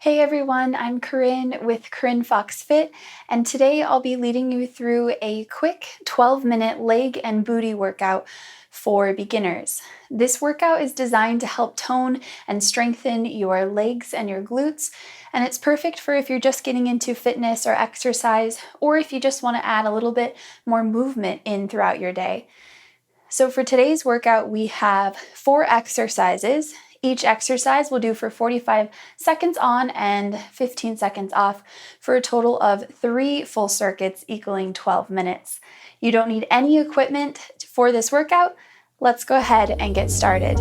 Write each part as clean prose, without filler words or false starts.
Hey everyone, I'm Corrin with Corrin Fox Fit, and today I'll be leading you through a quick 12-minute leg and booty workout for beginners. This workout is designed to help tone and strengthen your legs and your glutes, and it's perfect for if you're just getting into fitness or exercise, or if you just want to add a little bit more movement in throughout your day. So for today's workout, we have 4 exercises. Each exercise we'll do for 45 seconds on and 15 seconds off for a total of 3 full circuits equaling 12 minutes. You don't need any equipment for this workout. Let's go ahead and get started.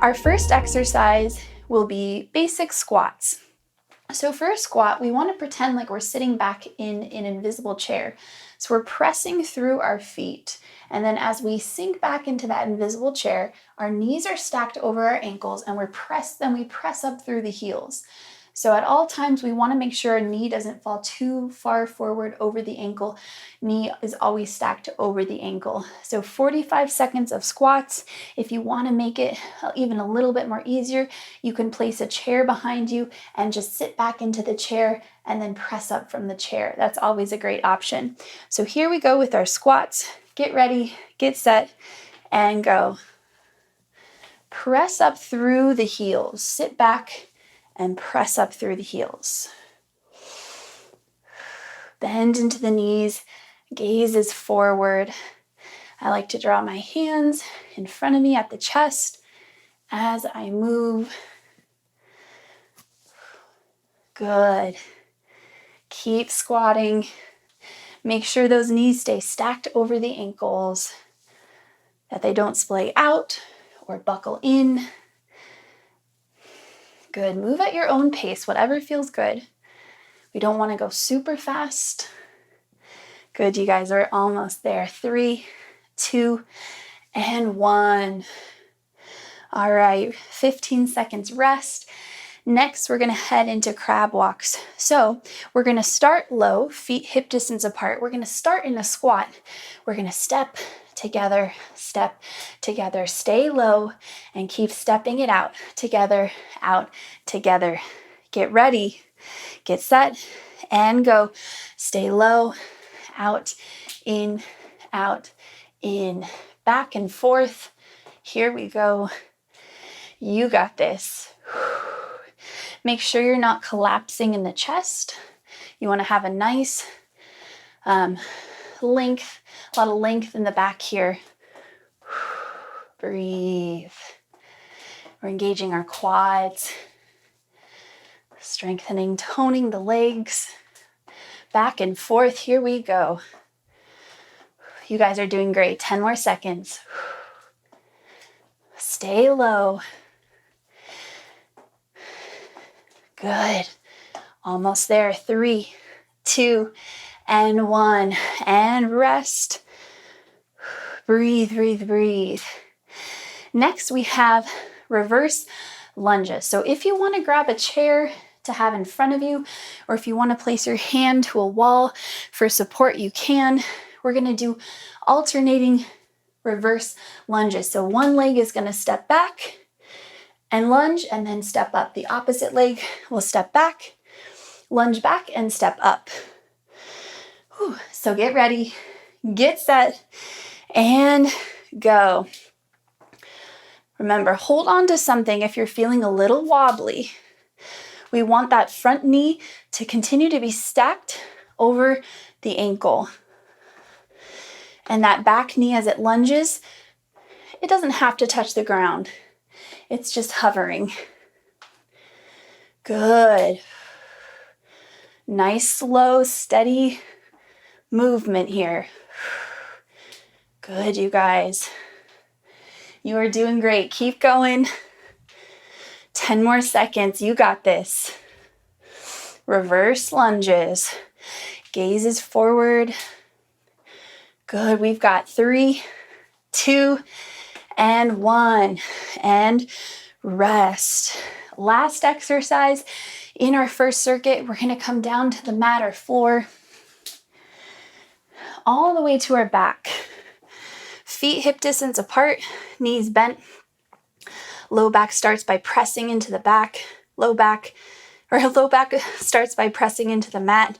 Our first exercise will be basic squats. So for a squat, we want to pretend like we're sitting back in an invisible chair. So we're pressing through our feet. And then as we sink back into that invisible chair, our knees are stacked over our ankles and we press up through the heels. So at all times, we want to make sure our knee doesn't fall too far forward over the ankle. Knee is always stacked over the ankle. So 45 seconds of squats. If you want to make it even a little bit more easier, you can place a chair behind you and just sit back into the chair and then press up from the chair. That's always a great option. So here we go with our squats. Get ready, get set, and go. Press up through the heels. Sit back and press up through the heels. Bend into the knees, gaze is forward. I like to draw my hands in front of me at the chest as I move. Good. Keep squatting. Make sure those knees stay stacked over the ankles, that they don't splay out or buckle in. Good. Move at your own pace, whatever feels good. We don't want to go super fast. Good, you guys are almost there. 3, 2, and 1. All right, 15 seconds rest. Next, we're going to head into crab walks. So we're going to start low, feet hip distance apart. We're going to start in a squat. We're going to step together, stay low, and keep stepping it out, together, out, together. Get ready, get set, and go. Stay low, out, in, back and forth. Here we go. You got this. Make sure you're not collapsing in the chest. You want to have a nice length, a lot of length in the back here. Breathe. We're engaging our quads, strengthening, toning the legs. Back and forth, here we go. You guys are doing great. 10 more seconds. Stay low. Good. Almost there. 3, 2, and 1. And rest. Breathe, breathe, breathe. Next, we have reverse lunges. So if you want to grab a chair to have in front of you, or if you want to place your hand to a wall for support, you can. We're going to do alternating reverse lunges. So one leg is going to step back and lunge, and then step up. The opposite leg will step back, lunge back, and step up. Whew. So get ready, get set, and go. Remember, hold on to something if you're feeling a little wobbly. We want that front knee to continue to be stacked over the ankle. And that back knee as it lunges, it doesn't have to touch the ground. It's just hovering. Good. Nice, slow, steady movement here. Good, you guys. You are doing great. Keep going. 10 more seconds. You got this. Reverse lunges. Gaze is forward. Good. We've got 3, 2, and 1. And rest. Last exercise in our first circuit. We're going to come down to the mat or floor, all the way to our back. feet hip distance apart, knees bent. Low back starts by pressing into the back. Low back starts by pressing into the mat.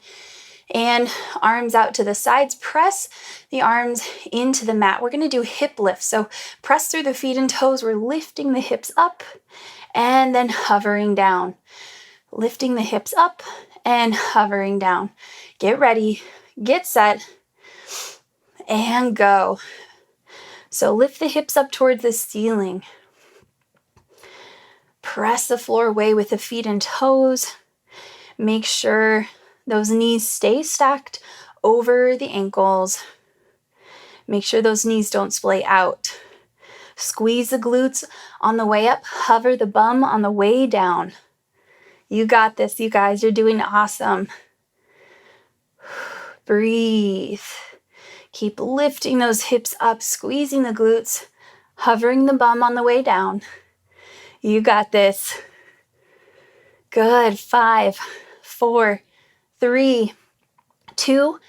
And arms out to the sides. Press the arms into the mat. We're going to do hip lifts. So press through the feet and toes. We're lifting the hips up and then hovering down. Lifting the hips up and hovering down. Get ready, get set, and go. So lift the hips up towards the ceiling. Press the floor away with the feet and toes. Make sure those knees stay stacked over the ankles. Make sure those knees don't splay out. Squeeze the glutes on the way up. Hover the bum on the way down. You got this, you guys. You're doing awesome. Breathe. Keep lifting those hips up, squeezing the glutes, hovering the bum on the way down. You got this. Good. 5, 4, 3, 2,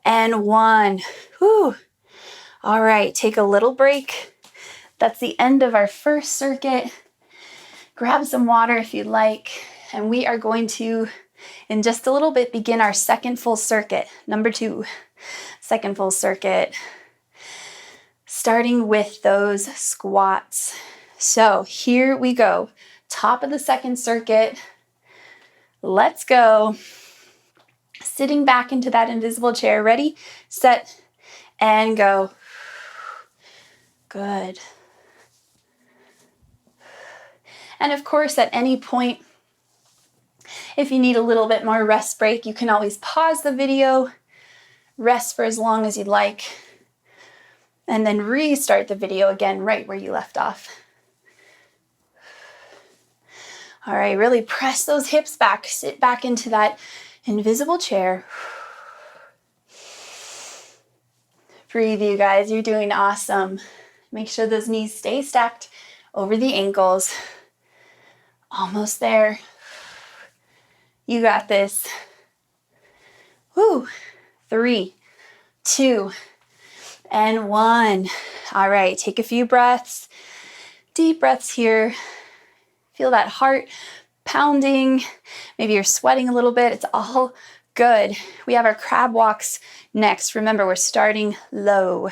and 1. Whew. All right, take a little break. That's the end of our first circuit. Grab some water if you'd like. And we are going to, in just a little bit, begin our second full circuit. Number 2, second full circuit. Starting with those squats. So here we go. Top of the second circuit. Let's go. Sitting back into that invisible chair. Ready, set, and go. Good. And of course, at any point, if you need a little bit more rest break, you can always pause the video, rest for as long as you'd like, and then restart the video again right where you left off. All right, really press those hips back, sit back into that invisible chair. Breathe, you guys, you're doing awesome. Make sure those knees stay stacked over the ankles. Almost there. You got this. Woo. 3, 2, and 1. All right, take a few breaths. Deep breaths here. Feel that heart pounding. Maybe you're sweating a little bit. It's all good. We have our crab walks next. Remember, we're starting low.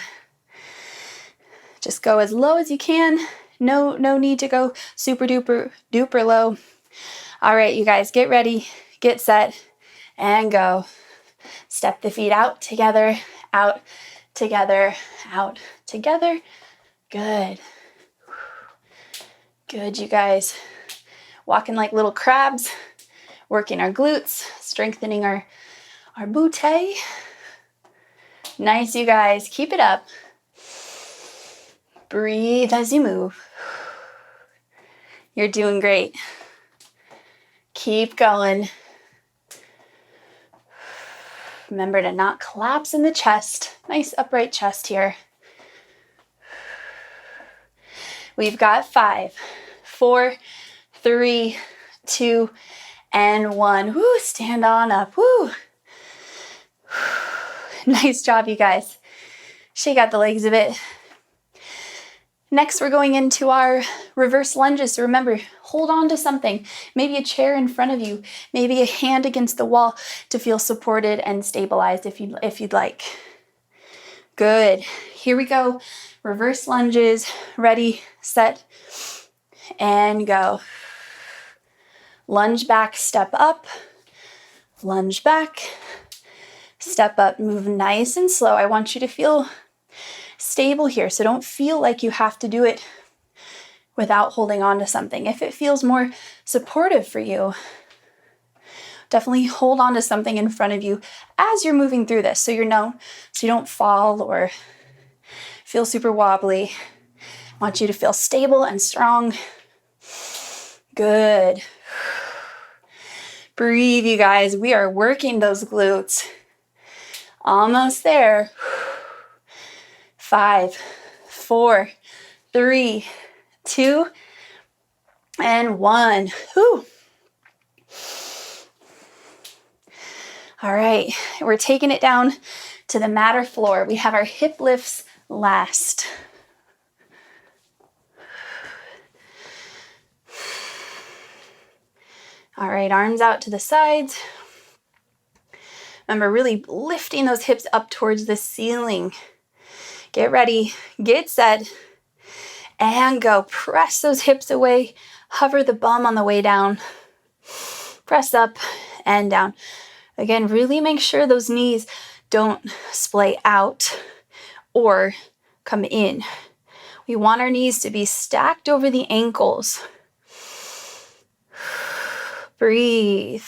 Just go as low as you can. No need to go super duper low. All right, you guys, get ready, get set, and go. Step the feet out together, out together, out together. Good. Good, you guys. Walking like little crabs, working our glutes, strengthening our butte. Nice, you guys. Keep it up. Breathe as you move. You're doing great. Keep going. Remember to not collapse in the chest. Nice upright chest here. We've got 5, 4, 3, 2, and 1. Woo, stand on up. Woo. Nice job, you guys. Shake out the legs a bit. Next, we're going into our reverse lunges. So remember, hold on to something. Maybe a chair in front of you. Maybe a hand against the wall to feel supported and stabilized if you'd like. Good. Here we go. Reverse lunges. Ready, set, and go. Lunge back, step up. Lunge back, step up. Move nice and slow. I want you to feel stable here, so don't feel like you have to do it without holding on to something. If it feels more supportive for you, definitely hold on to something in front of you as you're moving through this, so you don't fall or feel super wobbly. I want you to feel stable and strong. Good. Breathe, you guys. We are working those glutes. Almost there. 5, 4, 3, 2, and 1. Whew. All right, we're taking it down to the mat or floor. We have our hip lifts last. All right, arms out to the sides. Remember, really lifting those hips up towards the ceiling. Get ready, get set, and go. Press those hips away. Hover the bum on the way down. Press up and down. Again, really make sure those knees don't splay out or come in. We want our knees to be stacked over the ankles. Breathe.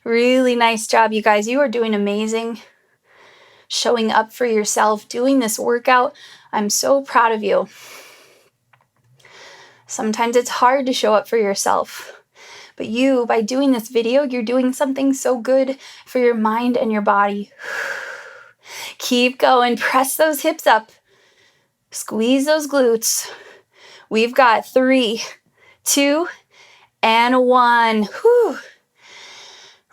Really nice job, you guys. You are doing amazing. Showing up for yourself, doing this workout. I'm so proud of you. Sometimes it's hard to show up for yourself. But you, by doing this video, you're doing something so good for your mind and your body. Keep going. Press those hips up. Squeeze those glutes. We've got 3, 2, and 1. Whew.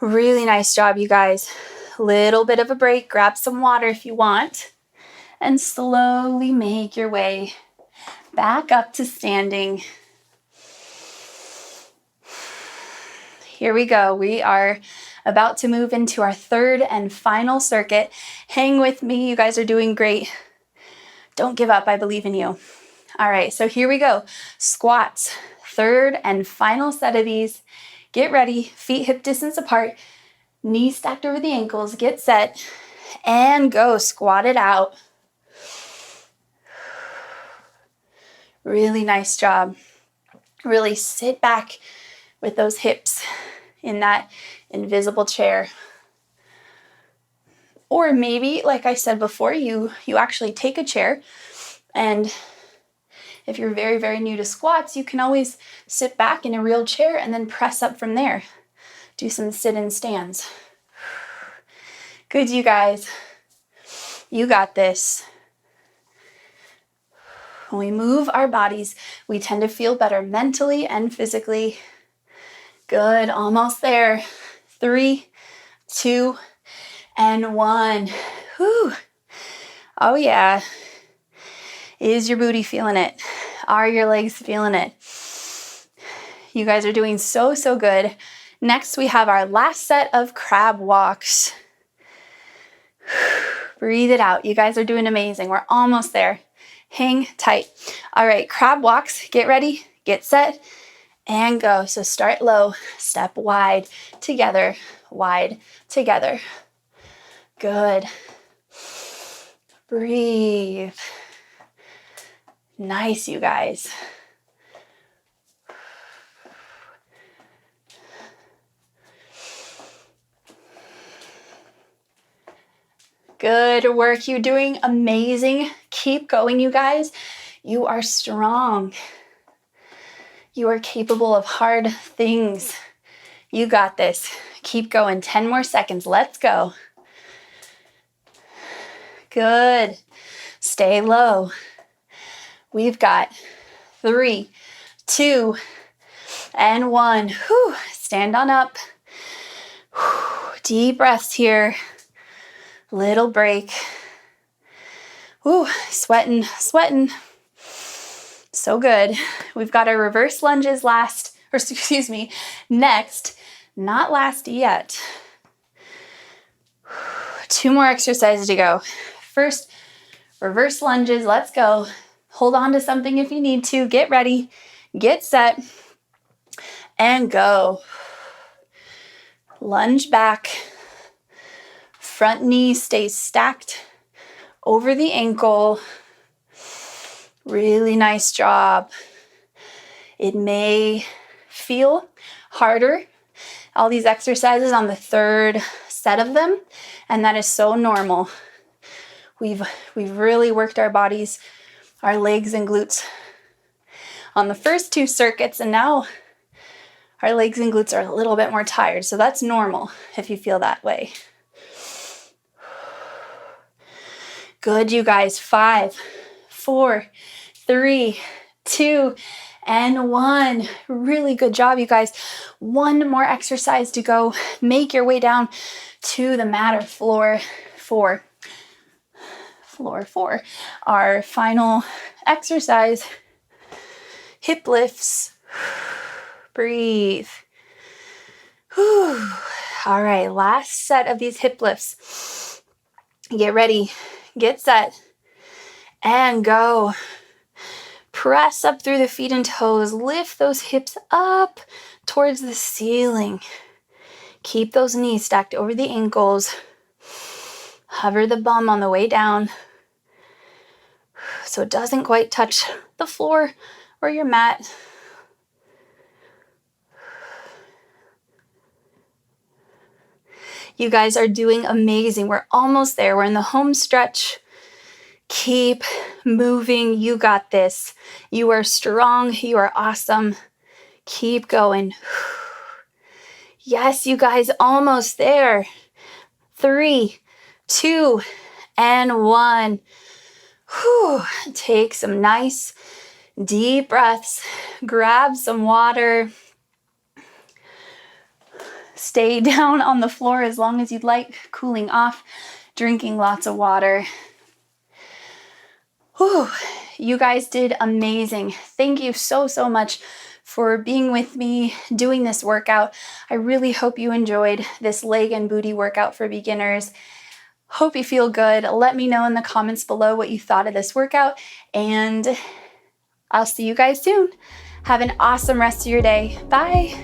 Really nice job, you guys. Little bit of a break. Grab some water if you want. And slowly make your way back up to standing. Here we go. We are about to move into our third and final circuit. Hang with me. You guys are doing great. Don't give up. I believe in you. All right, so here we go. Squats. Third and final set of these. Get ready. Feet hip distance apart. Knees stacked over the ankles. Get set and go. Squat it out. Really nice job. Really sit back with those hips in that invisible chair. Or maybe, like I said before, you actually take a chair, and if you're very, very new to squats, you can always sit back in a real chair and then press up from there. Do some sit-in stands. Good, you guys. You got this. When we move our bodies, we tend to feel better mentally and physically. Good, almost there. 3, 2, and 1. Whew. Oh yeah. Is your booty feeling it? Are your legs feeling it? You guys are doing so, so good. Next, we have our last set of crab walks. Breathe it out. You guys are doing amazing. We're almost there. Hang tight. All right, crab walks. Get ready, get set, and go. So start low, step wide, together, wide, together. Good. Breathe. Nice, you guys. Good work. You're doing amazing. Keep going, you guys. You are strong. You are capable of hard things. You got this. Keep going. 10 more seconds. Let's go. Good. Stay low. We've got 3, 2, and 1. Whew. Stand on up. Whew. Deep breaths here. Little break. Ooh, sweating. So good. We've got our reverse lunges next. Not last yet. 2 more exercises to go. First, reverse lunges. Let's go. Hold on to something if you need to. Get ready. Get set. And go. Lunge back. Front knee stays stacked over the ankle. Really nice job. It may feel harder, all these exercises on the third set of them, and that is so normal. We've really worked our bodies, our legs and glutes on the first 2 circuits, and now our legs and glutes are a little bit more tired, so that's normal if you feel that way. Good, you guys. 5, 4, 3, 2, and 1. Really good job, you guys. 1 more exercise to go. Make your way down to the mat or floor 4. Floor 4. Our final exercise, hip lifts. Breathe. Whew. All right, last set of these hip lifts. Get ready, get set, and go. Press up through the feet and toes. Lift those hips up towards the ceiling. Keep those knees stacked over the ankles. Hover the bum on the way down so it doesn't quite touch the floor or your mat. You guys are doing amazing. We're almost there. We're in the home stretch. Keep moving. You got this. You are strong. You are awesome. Keep going. Yes, you guys, almost there. 3, 2, and 1. Whew. Take some nice deep breaths. Grab some water. Stay down on the floor as long as you'd like, cooling off, drinking lots of water. Whew. You guys did amazing. Thank you so much for being with me doing this workout. I really hope you enjoyed this leg and booty workout for beginners. Hope you feel good. Let me know in the comments below what you thought of this workout, and I'll see you guys soon. Have an awesome rest of your day. Bye.